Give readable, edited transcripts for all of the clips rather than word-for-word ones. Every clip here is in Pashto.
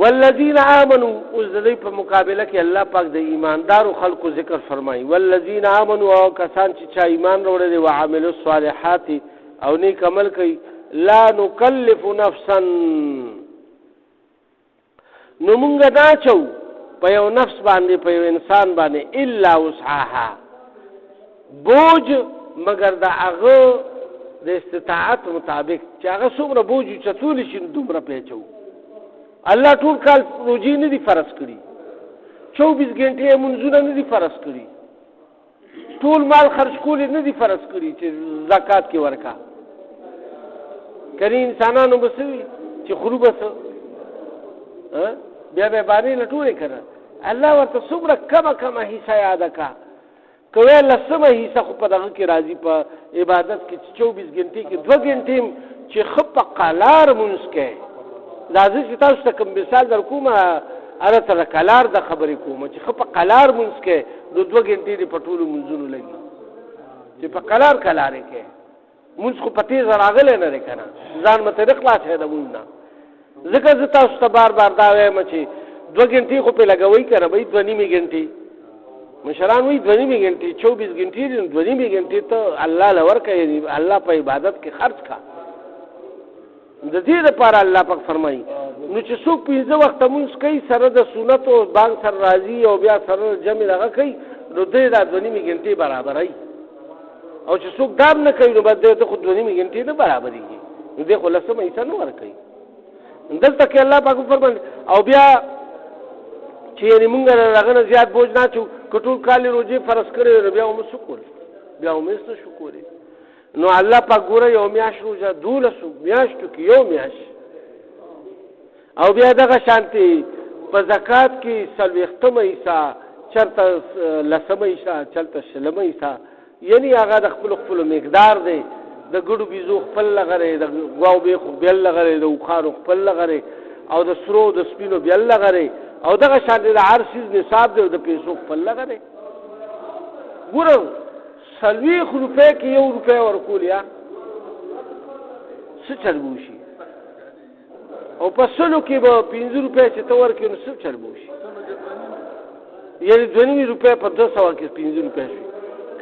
والذین آمنوا اوس د دې په مقابله کې الله پاک د ایماندارو خلکو ذکر فرمایي. والذین آمنوا او کسان چې چا ایمان وروړي دي وعملوا الصالحات او نیک عمل کوي لا نکلف نفسا نو مونږ نه چو په یو نفس باندې په یو انسان باندې الا وسعها بوج مگر د هغه د استطاعت مطابق چې هغه څومره بوج چتول شي دومره پیچو. الله ټول کال روزي نه دي فرض کړي 24 غنټې منځونه نه دي فرض کړي ټول مال خرج کول نه دي فرض کړي چې زکات کې ورکا کړي انسانانو بسوي چې خرو بس بیا به باندې لټوي کړه الله ورته څومره کمه حصہ یاد کا کوي لسمه حصہ خو په دغه کې راځي په عبادت کې 24 غنټې کې 2 غنټې چې خپ قلار مونږ کې لازم چې تاسو ته کوم مثال در کوم اره تر قلار د خبرې کوم چې خپ قلار مونږ کې 2 غنټې په ټولو منځونو لګي چې په قلار کې مونږ خو پتی زراغله نه کنه ځان مته خلاص هدا مونږ ذکر تاسو ته بار دا وایم چې 2 غنټې خو په لګوي کنه به 2.5 غنټې مشران وی 2.5 غنټې 24 غنټې 2.5 غنټې ته الله لور کوي الله په عبادت کې خرج کا د دې لپاره الله پاک فرمایي نو چې څوک 15 وخت مونږ کوي سره د سنت او بانګ سره راضي او بیا سره جمع لغه کوي نو دې دا 2.5 غنټې برابرای او چې څوک دام نه کوي نو بده ته خو 2.5 غنټې نه برابرېږي نو دې خو لسمه حصہ نه ورکوي. دلته کې الله پاک فرمایي او بیا چې موږ هغه نه زیات بوج نه چو کټول کال روزي فرض کړی بیا هم شکر بیا هم شکر نو الله پاک ګوره یو میاش روزه 12 میاشتو کې یو میاش او بیا دغه شانتي په زکات کې سلوختمه حصہ چرته لسمه حصہ چرته شلمه حصہ یعنی هغه د خپل مقدار دی د ګډو بيزو خپل لغره د غواو به خپل لغره د وخارو خپل لغره او د سرو د سپینو بیا لغره او دغه شانتي د هر شي نصاب دی د پیسو خپل لغره ګوره 40 روپے کې 1 روپے ورکول یا څه چلوشي او په سلو کې به 15 روپے چې تور کې نو څه چلوشي یعنی 2.5 روپے په 200 کې 15 روپے شي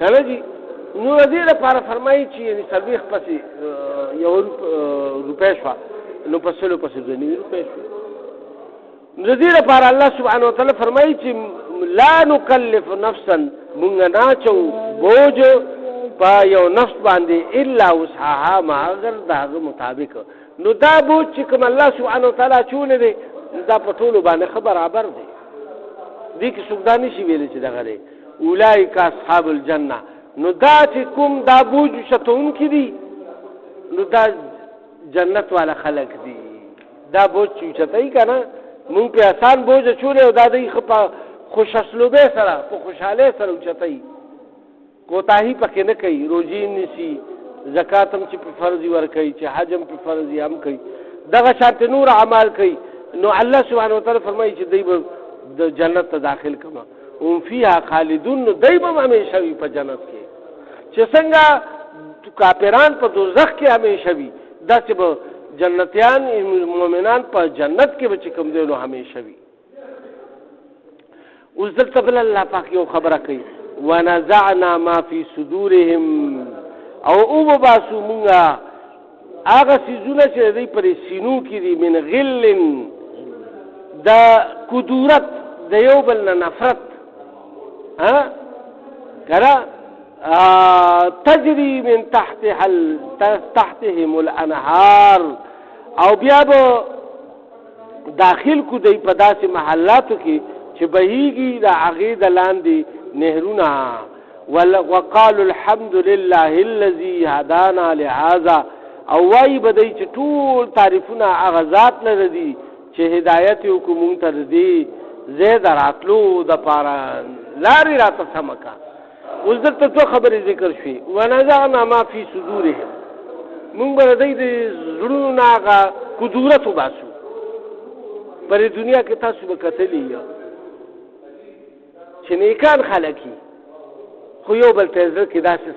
کله جی نو دې لپاره فرمایي چې یعنی 40 پسې 1 روپے شو نو په سلو پسې 2.5 روپے شو نو دې لپاره الله سبحانه وتعالى فرمایي چې لا نکلف نفسا مونږ نه چو بوج په یو نفس باندې الا وسعها ما اگر داغه مطابق نو دا بوج چې کوم الله سبحانه وتعالى چولې دی دا په ټولو باندې برابر دی دې کې سودانی شي ویل چې دغه دی اولئک اصحاب الجنه نو دا چې کوم دا بوج شتون کې دي نو دا جنت والا خلق دي دا بوج چې چتای کنه مونږ په آسان بوج چولې او دا دی خپه خوش اسلوبه سره په خوشاله سره چتای کوتاهی پکې نه کوي روزي نسی زکات هم چې په فرض ور کوي چې حج هم په فرض هم کوي دغه شرط نور اعمال کوي نو الله سبحانه وتعالى فرمایي چې دوی د جنت ته داخل کما هم فيها خالدون دوی به همیشه وي په جنت کې چې څنګه کافران په دوزخ کې همیشه وي داسې به جنتیان مؤمنان په جنت کې به کوم دی نو همیشه وي. اوس دلته بل الله پاک یو خبره کوي ونزعنا ما في صدورهم او باسو مونږه هغه سيزونه چې دوی پر سینو کې دي من غل دا کدورت د یو بل نه نفرت ها کړه تجري من تحتهم الانهار او بیا به داخل کو دی په داسې محلاتو کې چې بهيږي د هغې د لاندې نهرونه وقالوا الحمد لله الذي هدانا لهذا او وای بدای چې ټول تعریفونه هغه ذات لري دي چې هدایت وکړو مونږ ته دي زید راتلو د پاره لاري راته سمکا اوس دلته څو خبرې ذکر شوي ونزعنا ما في صدورهم مونږ به دای د زړونو هغه کدورت وباسو پر دنیا کې تاسو به کتلی چې نیکان خلقي خو یو بل تزر کې داسې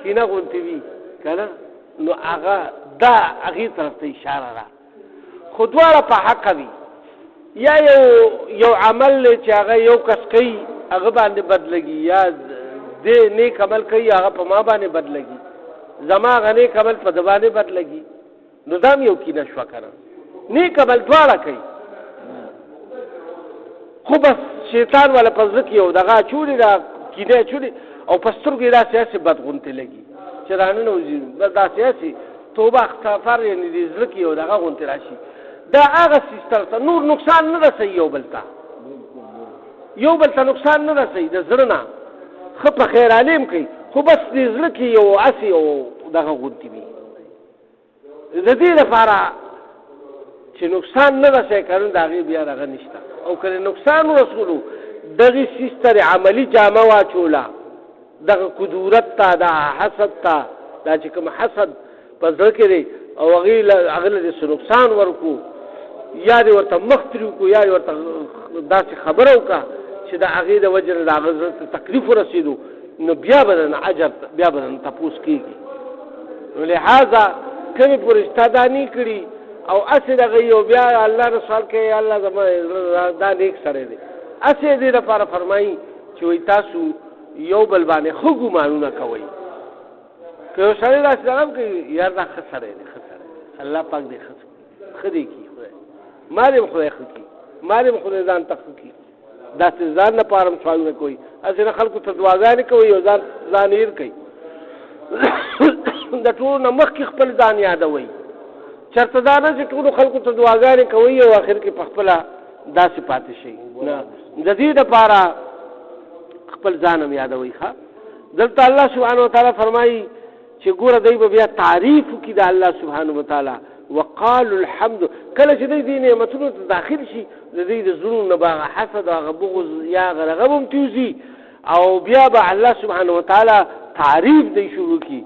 کینه غونتی وي کنه نو هغه دا هغې طرف ته اشاره ده خو دواړه په حق وي یا یو عمل چې هغه یو کس کوي هغه باندې بدلږي یا دې نیک عمل کوي هغه په ما باندې بدلږي زما هغه نیک عمل په ده باندې بدلږي نو دا هم یو کینه شوه که نه نیک عمل دواړه کوي خو بس شیطان والا په زړه کې یو دغه اچولې ده کینه اچولې او په سترګو یې داسې هسې بدغونتې لګي چې راننه وځي بس داسې هسې توبه اختفار یعنې د زړه کې یو دغه غونتې راشي دا هغه سیستر ته نور نقصان نه رسوي یو بل ته نقصان نه رسوي د زړه نه ښه په خیر علیم کوي خو بس د زړه کې یو هسې یو دغه غونتې وي د دې لپاره چې نقصان نه رسوي که نه د هغې بیا دغه نشته او که نقصان ورسولو دغې سیستر عملي جامه واچوله دغه کدورت ته دا حسد ته دا چې کوم حسد په زړه کې دی او هغې له دې نقصان ورکو یا دې ورته مخ ترې وکړو یا دې ورته داسې خبره وکړه چې د هغې د وجې نه د هغه زړه ته تکلیف ورسېدو نو بیا به درنه اجر بیا به درنه تپوس کېږي نو لحاظه کومې پورې چې تا دا نه کړي او هسې دغه یو بیا الله نه سوال کوي الله زما دا نیک سړی دی هسې دې لپاره فرمایي چې وایي تاسو یو بل باندې ښه ګمانونه کوئ که یو سړی داسې دغه هم کوي یار دا ښه سړی دی ښه سړی دی الله پاک دې ښه دی کړي خدای ما دې هم خدای ښه کړي ما دې هم خدای ځان ته ښه کړي داسې ځان لپاره هم سوالونه کوي هسې نه خلکو ته دعاګانې کوي او ځان هیر کوي د ټولو نه مخکې خپل ځان یادوئ چېرته دا نه چې ټولو خلکو ته دعاګانې کوي او آخر کې په خپله داسې پاتې شي نه د دې دپاره خپل ځان هم یادوئ ښه دلته الله سبحانه وتعالی فرمایي چې ګوره دوی به بیا تعریف وکړي د الله سبحانه وتعالی وقالوا الحمد کله چې دوی دې نعمتونو ته داخل شي د دوی د زړونو نه به هغه حسد هغه بغض یا هغه رغب هم تیوځي او بیا به الله سبحانه وتعالی تعریف دی شروع کړي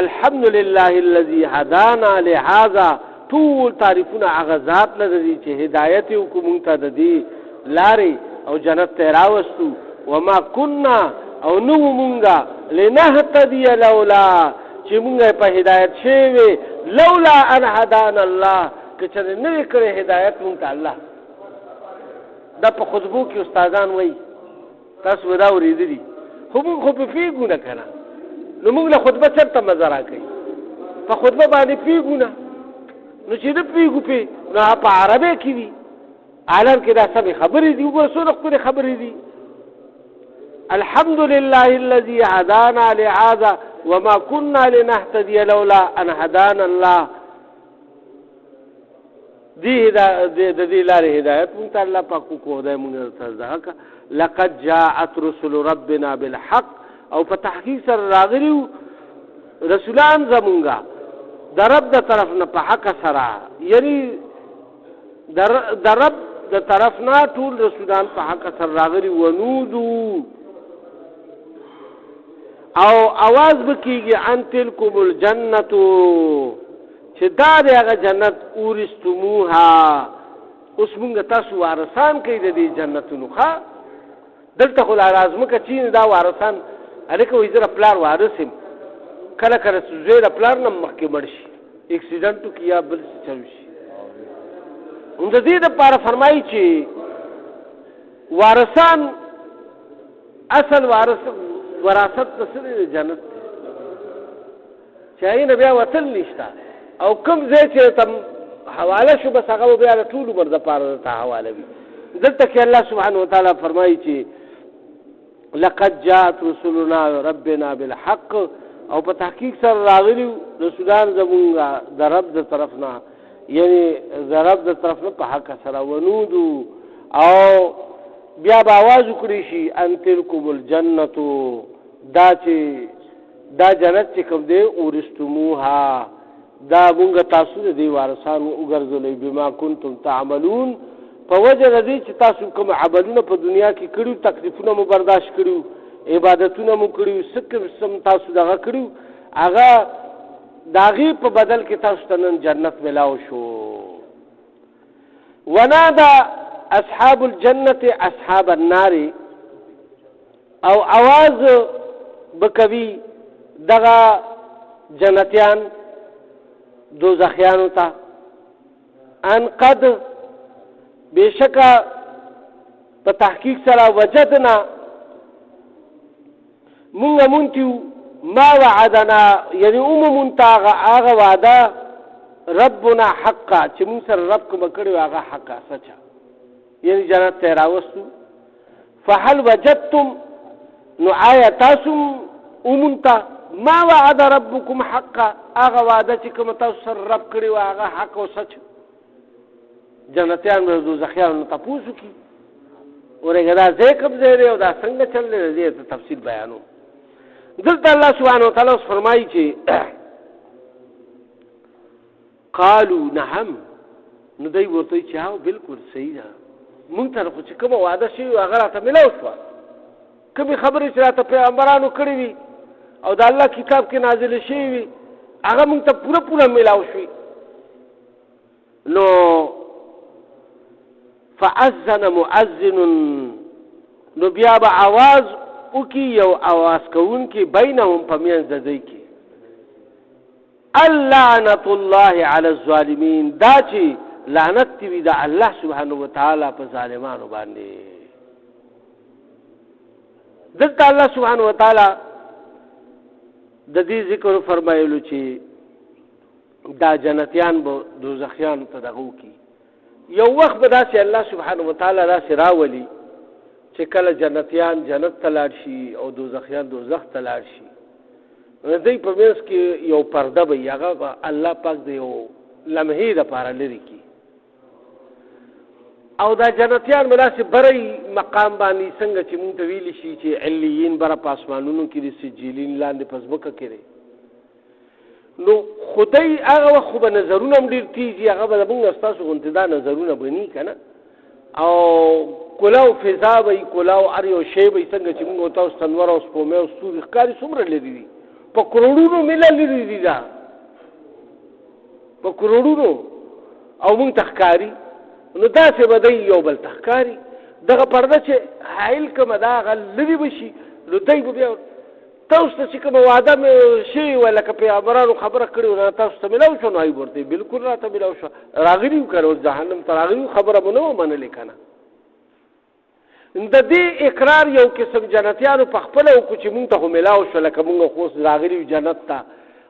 الحمد لله الذي هدانا لهذا ټول تعریفونه هغه ذات لري چې هدایت یې وکړو مونږ ته د دې لارې او جنت ته راوستو وما كنا او نو مونږه لنهتدي لولا چې مونږه په هدایت شوي لولا ان هدانا الله که چې نه کړې هدایت مونږ ته الله دا په خطبو کې استادان وایي تاسو ودا اورېدلي خو مونږ خو په پیږو نه کنه نو مونږ له خطبه چېرته مزه راکوي په خطبه باندې پیږو نه نو چې نه پیږو پې نو په عربۍ کې وي عالم کې دا سمې خبرې دي وګوره څونه ښکلې خبرې دي الحمد لله الذي هدانا لهذا وما كنا لنهتدي لولا ان هدانا الله دې لارې هدایت مونږ ته الله پاک وکړو خدای مونږ ته زده لقد جاءت رسل ربنا بالحق او په تحقیق سره راغلي رسولان زمونږه د رب د طرف نه په حق سره یعنی د رب د طرف نه ټول رسولان په حق سره راغلي ونودو او आवाज بکیږي ان تلکم الجنه چې دا د هغه جنت اورستموها اوس مونږ تاسو وارثان کوي د دې جنتونو ښه دلته خو لازمه چې دا وارثان الکه وې زره پلار وارثم کله کله زوی د پلار نه مخکې مړ شي اکسیډنټو کې یا بل څه چلو شي د دې دپاره فرمایي چې وارثان اصل وراثت د څه دی جنت چې هغې نه بیا وتل نشته او کوم ځای چې ته حواله شو بس هغه بیا د ټول عمر دپاره درته حواله وي دلته کې الله سبحانه وتعالی فرمایي چې لقد جاءت رسلنا ربنا بالحق او په تحقیق سره راغلي رسولان زمونږه د رب د طرف نه یعنی د رب د طرف نه په حق سره ونودو او بیا به آواز وکړي شي ان تلکم الجنة دا جنت چې کوم دی اورستموها دا مونږ تاسو د دې وارثانو وګرځولی بما کنتم تعملون په وجه د دې چې تاسو کوم عملونه په دنیا کې کړي تکلیفونه مو برداشت کړي عبادتونه مو کړي څه قسم تاسو دغه کړي هغه د هغې په بدل کې تاسو ته نن جنت ملاو شو ونادى اصحاب الجنة اصحاب النار او आवाज بکوي دغه جنتیان دوزخیانو ته ان قد بشکا په تحقیق سره وجدنا مونږ ما وعدنا یعنی مونږ هغه وعده ربنا حقا چې مونږ سره رب کوم کړی هغه حقا سچا یعنی جنت ته راوستو فهل وجدتم نو آیا تاسو مونږ ما وعد ربكم حقا هغه وعده چې کوم تاسو سره رب کړی هغه حق او سچ جنتیان به دوزخیان تاسو کی ورګه دا ذکر دی او دا څنګه چل دی ته تفصیل بیانو دلته الله سبحانه وتعالى فرمایي چې قالوا نعم نو دوی ورته چې ها بالکل صحیح ده مونږ ته خو چې کوم وعده شي هغه راته ملو شو کومې خبرې چې راته پیغمبرانو کړې وي او د الله کتاب کې نازل شوی وي هغه مونږ ته پوره ملاو شوي نو فأذن مؤذن نو بیا به आवाज وکي یو आवाज کوونکی بینهم پمینځ د دوی کې اللعنة الله على الظالمين دا چې لعنت وي د الله سبحانه وتعالى په ظالمانو باندې دلته الله سبحانه وتعالى د دې ذکر فرمایلو چې دا جنتیان به دوزخیان ته دغو کی یو وخت به داسې الله سبحانه وتعالى داسې راولي چې کله جنتیان جنت ته لاړ شي او دوزخیان دوزخ ته لاړ شي دوی په منځ کې یو پرده به هغه الله پاک د یو لمحې دپاره لرې کړي او دا جنتیان به داسې بری مقام باندې څنګه چې مونږ ته ویلی شي چې علیین بره په اسمانونو کې د سجیلین لاندې په ځمکه کې دی نو خدای هغه وخت خو به نظرونه هم ډېر تیزي هغه به زمونږ ستاسو غوندې دا نظرونه بني که نه او کلاو فضا به وي کلاو هر یو شی به وي څنګه چې مونږ تاسو تنور او سپومې او ستوري ښکاري څومره لرې دي په کروڑونو میله لرې دي دا په کروڑونو او مونږ ته ښکاري نو داسې به دی یو بل ته ښکاري دغه پرده چې حایل کومه دا هغه لرې به شي نو دی به بیا تاسو ته چې کومه وعده مې شوې وه لکه پیغمبرانو خبره کړې وه تاسو ته میلاو شو نو هغوی ورته بلکل راته میلاو شوه راغلي وو که نه اوس جهنم ته راغلي وو خبره به نه وه منلې که نه د دې اقرار یو قسم جنتیانو په خپله وکړو چې مونږ ته خو میلاو شو لکه مونږ خو اوس راغلي یو جنت ته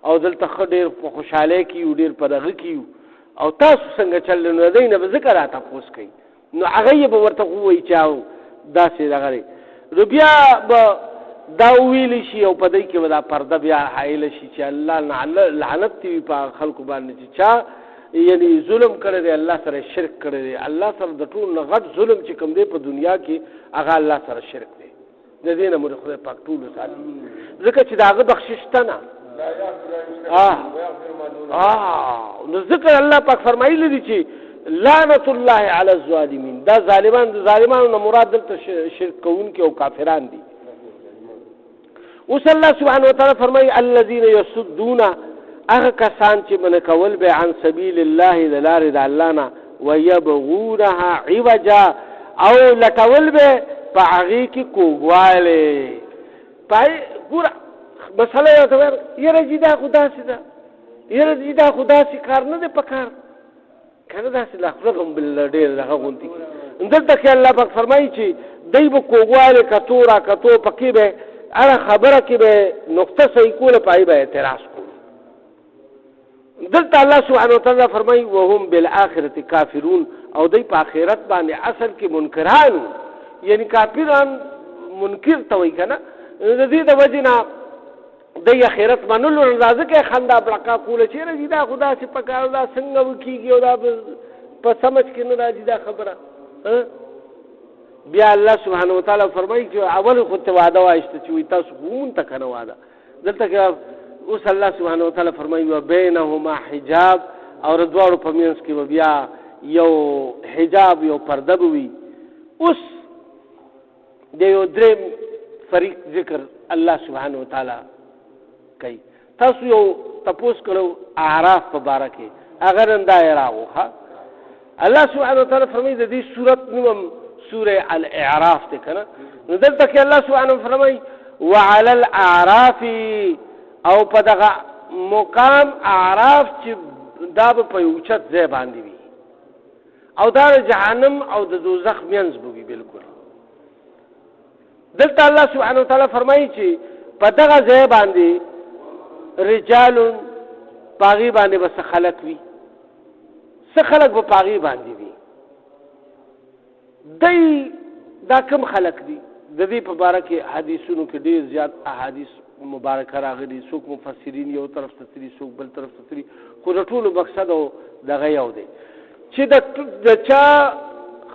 او دلته ښه ډېر په خوشحالۍ کې یو ډېر په دغه کې یو او تاسو څنګه چل نو دی نه به ځکه را تپوس کوي نو هغه یې به ورته ووایي چې او داسې دغه دی نو بیا به دا وویلی شي او په دی کې به دا پرده بیا حایله شي چې الله لعنت وي په خلکو باندې چې چا یعنی ظلم کړی دی الله سره شرک کړی دی الله سره د ټول نه غټ ظلم چې کوم دی په دنیا کې هغه الله سره شرک دی د دې نه موږ خدای پاک ټول ساتي ځکه چې د هغه بخشش شته نه نو ذکر الله پاک فرمایلی دی چې لعنت الله علی الظالمین دا ظالمانو نه مراد دلته شرک کوونکي او کافران دي اوس الله سبحانه وتعالی فرمایي الذین یصدون هغه کسان چې منع کول به عن سبیل الله د لارې د الله نه ویبغونها عوجا او لټول به په هغې کې کوږوالی ګوره مسله یې ورته ویل یاره جي دا خو داسې ده یاره جي دا خو داسې کار نه دی په کار که نه داسې لا خوله غمبل ډېر دغه غوندې دلته کې الله پاک فرمایي چې دی به کوږوالی کتو را کتو پکې به هره خبره کې به نقطه صحیح کوله په هغې به اعتراض کړو دلته الله سبحانه وتعالی فرمایي وهم بالآخرة کافرون او دی په آخرت باندې اصل کې منکران یعنی کافران منکر ته وایي که نه د دې د وجې نه دی آخرت منلو اندازه کې خندا بړقا کوله چې راځي دا خو داسې په کار دا څنګه وکېږي او دا په سمجھ کې نه راځي دا خبره بیا الله سبحانه وتعالی فرمایي چې اول خو ته وعده وایسته چې وایي تاسو خو مونږ ته که نه وعده دلته کې اوس الله سبحانه وتعالی فرمایي وبینهما حجاب او د دواړو په منځ کې به بیا یو حجاب یو پرده به وي اوس د یو دریم فریق ذکر الله سبحانه وتعالی کوي تاسو یو تپوس کړو اعراف په باره کې هغه نن دا یې راغوښه الله سبحانه وتعالی فرمایي د دې صورت نوم سوره الاعراف دی که نه نو دلته کې الله سبحانه فرمایي وعلى الاعراف او په دغه مقام اعراف چې دا به په یو اوچت ځای باندې وي او دا جهنم او د دوزخ منځ بوي بالکل. دلته الله سبحانه وتعالی فرمایي چې په دغه ځای باندې رجال پاغي باندې بس خلق وي، څه خلق به پاغي باندې وي. دای دا کم خلق دي؟ د دې په باره کې حدیثونو کې ډېر زیات احادیث مبارکه راغلي، څوک مفسرین یو طرف ته تلي، څوک بل طرف ته تلي، خو د ټولو مقصد او دغه یو دی چې د چا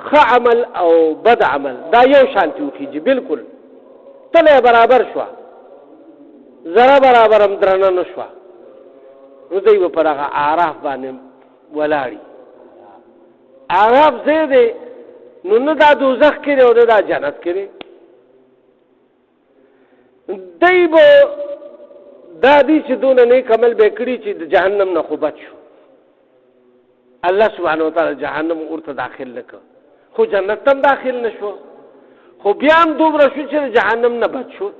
ښه عمل او بد عمل دا یو شانتي وکړي، بالکل تله برابر شوه، ذره برابر هم درنه نه شوه، نو دوی به پر هغه اعراف باندې ولاړي. اعراف ځای دی، نو نه دا دوزخ کې دی او نه دا جنت کې دی. دی به دا دی چې دونه نیک عمل به کړي چې د جهنم نه خو بچ شو. الله سبحانه وتعالی جهنم ورته داخل نه کړ، خو جنت هم داخل نه شو، خو بیا هم دومره شو چې د جهنم نه بچ شو.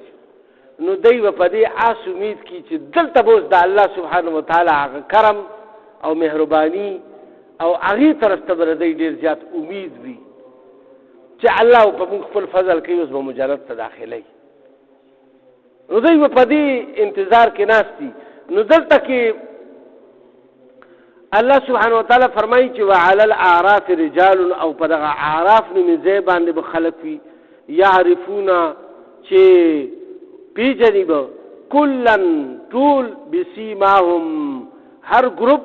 نو دی به په دې آس امید کړي چې دلته به اوس د الله سبحانه وتعالی هغه کرم او مهرباني او هغې طرف ته به د دی ډېر زیات امید وي چې الله په موږ خپل فضل کوي، اوس به مو جنت ته داخلوي. نو دوی به په دې انتظار کې ناست دي. نو دلته کې الله سبحانه وتعالی فرمایي چې وعلى الاعراف رجال، او په دغه اعراف نومې ځای باندې به خلک وي یعرفون چې پیژني به کلن ټول بسیماهم هر ګروپ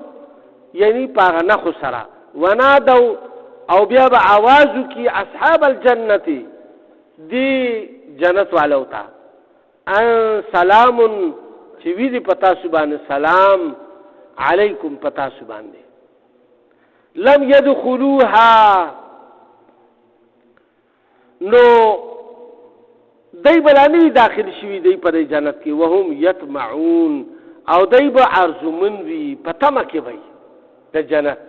یعنی په هغه نښو سره ونادو او بیا به آواز وکړي اصحاب الجنت دی جنت والو ته ان سلام چې وی دي پتا سو باندې سلام علیکم پتا سو باندې لم يدخلوها نو دای بلانی داخل شوی دی په جنت کې وهم یطمعون او دای به ارزومن وی پتمه کې وای د جنت.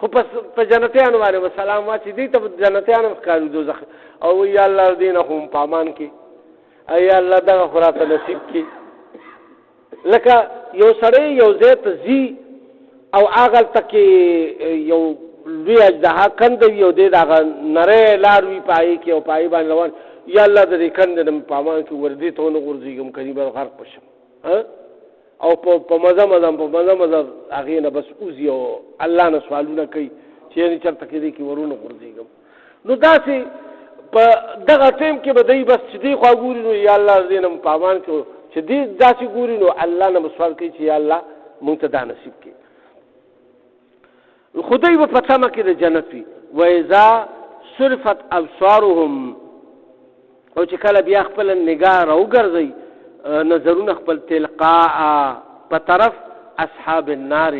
خو په جنتیانو باندې سلام واچي دی ته جنتیانو ښکاري دوزخ او یا الله دینه هم پامان کې ای الله دغه خراته نصیب کی. لکه یو سړی یو ځای ته ځي او هغلته کې یو لوی اژدها کنده وي او دی د هغه نری لار وي پایې کې او پایې باندې روان، یا الله د دې کنده نه په امان کې وردې ته ونه غورځېږم کني به غرق بشم او په مزه هغې نه بس اوځي او الله نه سوالونه کوي چې یعنې چېرته کې دی کې ورونه غورځېږم. نو داسې په دغه ټیم کې به دی بس چې دی خوا ګوري نو یا الله دې نه په امان کې چې دی داسې ګوري نو الله نه به سوال کوي چې یا الله مونږ ته دا نصیب کړي. خو دی به په تمه کې د جنت وي. واذا صرفت ابصارهم او چې کله بیا خپل نگاه راوګرځي نظرونه خپل تلقاء په طرف اصحاب النار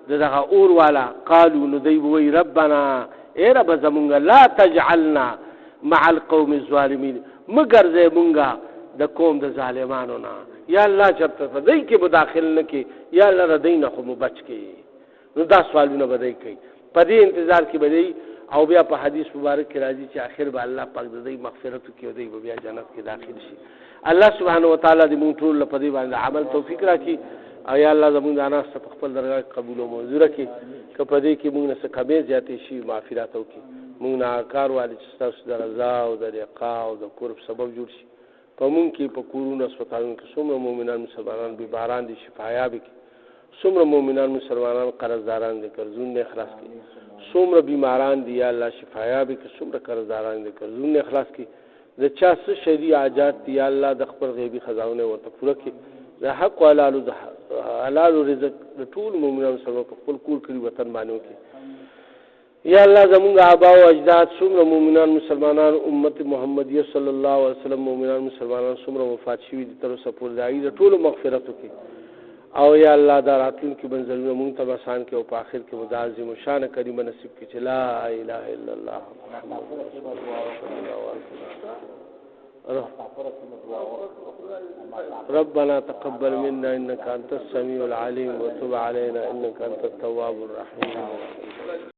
دغه اور والا قالوا نو دی وی ربنا اے رب زمونږ لا تجعلنا مع القوم الظالمين مگر زه مونږه د قوم د ظالمانو نه، یا الله چرته په دی کې به داخل نه کې، یا الله ردی نه خو مو بچ کې. نو دا سوالونه به دی کوي په دې انتظار کې به دی. او بیا په حدیث مبارک کې راځي چې آخر به الله پاک د دی مغفرت وکړي او دی به بیا جنت کې داخل شي. الله سبحانه وتعالی دې مونږ ټول په دې باندې عمل توفیق راکړي او یا الله زمونږ د اناسته په خپل درګاه قبول او منظوره کړي. که په دې کې مونږ نه څه کمې زیاتې شي معافرات وکړي. مونږ نه کار والي چې ستاسو د رضا او د لقا او د قرب سبب جوړ شي. په مونږ کې په کورونو اسپیټالونو کې څومره مؤمنان مسلمانان بیماران دي شفایاب کړي، څومره مؤمنان مسلمانان قرضداران دي قرضونه خلاص کړي، څومره بیماران دي یا الله شفایاب کړي، څومره قرضداران دي قرضونه خلاص کړي. د چا څه شرعي حاجات دي یا الله د خپل غیبي خزانه ورته پوره کړي. د حق او حلال رزق د ټول مؤمنانو سره په خپل کور کې وطن باندې وکړي. یا الله زمونږ آبا او اجداد څومره مؤمنان مسلمانان امت محمدیه صلی الله علیه وسلم مؤمنان مسلمانان څومره وفات شوي دي تر اوسه پورې د هغوی د ټولو مغفرت وکړي. او یا الله دا راتلونکي منزلونه مونږ ته آسان کړي او په آخر کې مو د عظیم الشانه کریمه نصیب کړي چې لا اله الا الله محمد رسول الله صلی الله علیه وسلم. ربنا تقبل منا انك انت السميع العليم وتب علينا انك انت التواب الرحيم.